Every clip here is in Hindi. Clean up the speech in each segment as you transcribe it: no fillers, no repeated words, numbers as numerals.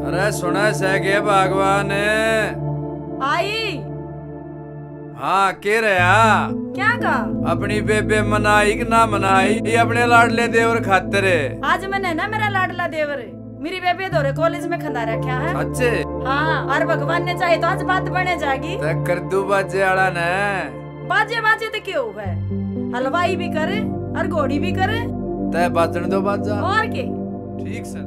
अरे सुना सके भगवान। आई। हाँ के रहा क्या कहा? अपनी बेबे मनाई कि ना मनाई ये अपने लाडले देवर खातिर। आज मैंने ना मेरा लाडला देवर मेरी बेबे दौरे कॉलेज में खंदा रखा है। अच्छे। हाँ और भगवान ने चाहे तो आज बात बने जाएगी। कर दू बाजे आड़ा ने बाजे बाजे तो क्यों है, हलवाई भी करे और घोड़ी भी करे। तय बाजन दो बाजा और के ठीक से।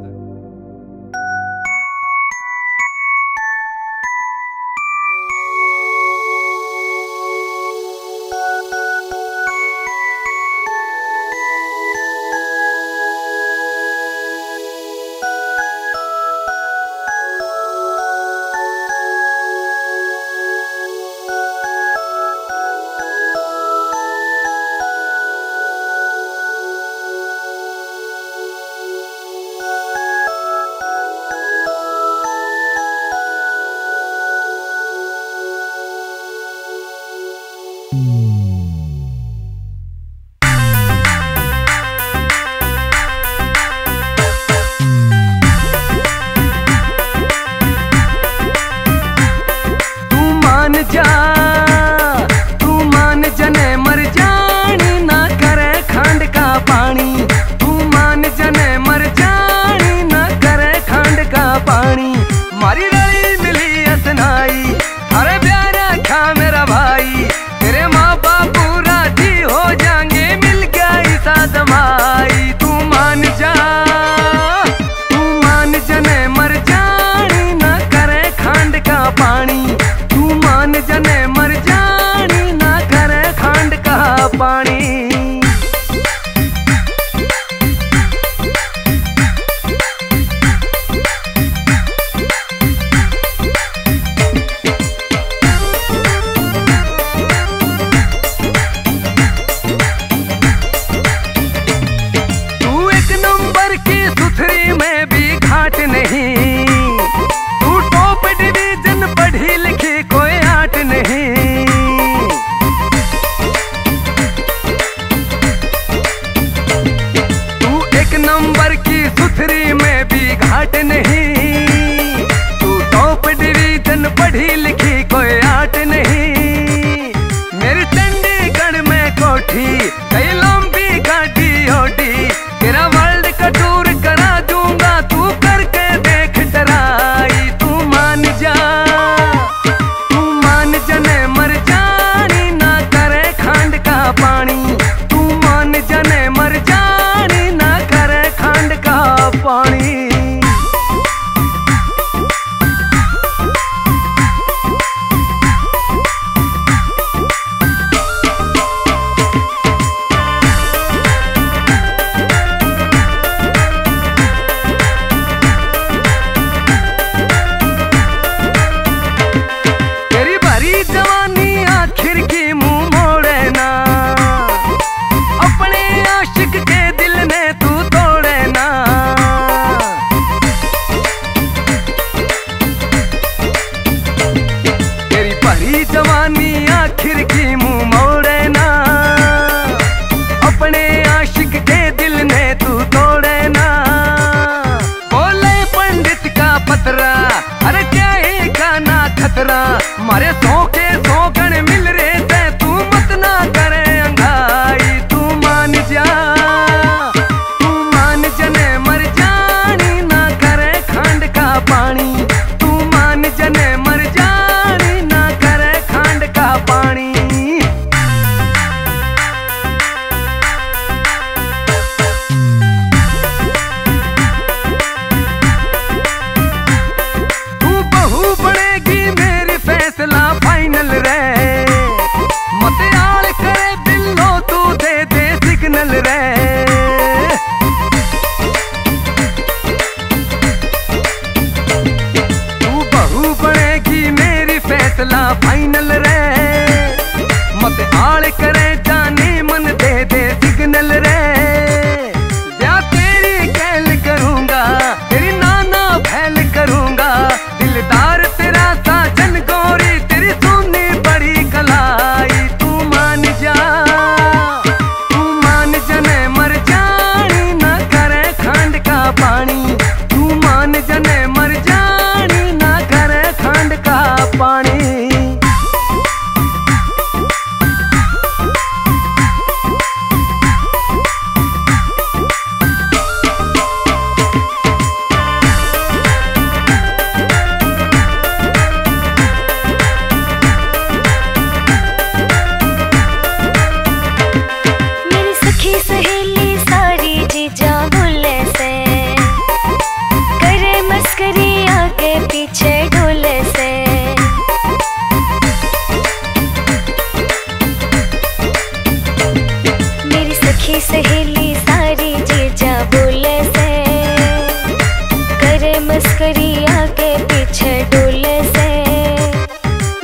मस्करी आके पीछे डोले से,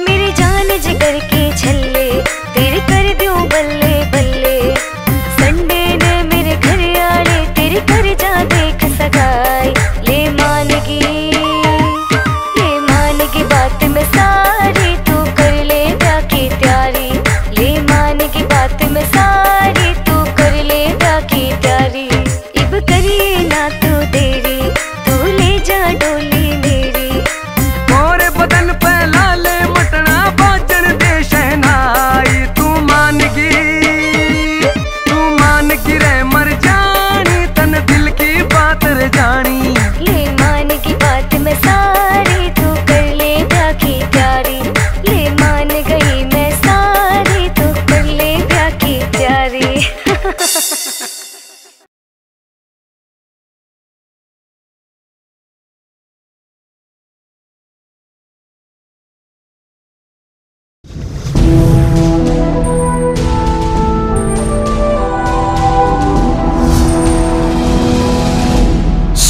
मेरी जान जिगर की छल्ले तेरे कर दूं बल्ले बल्ले। संडे ने मेरे घर आले तेरे घर जा देख सगाई, ले मानगी बात में सारी, तू कर ले ब्याह की तैयारी। ले मानगी बात में सारी, तू कर ले ब्याह की तैयारी। इब करिए ना तू देरी, तू ले जा डोली मेरी। मोरे बदन पे लाले मटना बाजन दे शहनाई। तू मान रे मर जानी, तन दिल की बात रे जानी। ले मानगी बात में सारी, तू कर ले ब्याह की तैयारी। ले मान गई मैं सारी, तू कर ले ब्याह की तैयारी।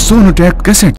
सोनोटेक कैसेट।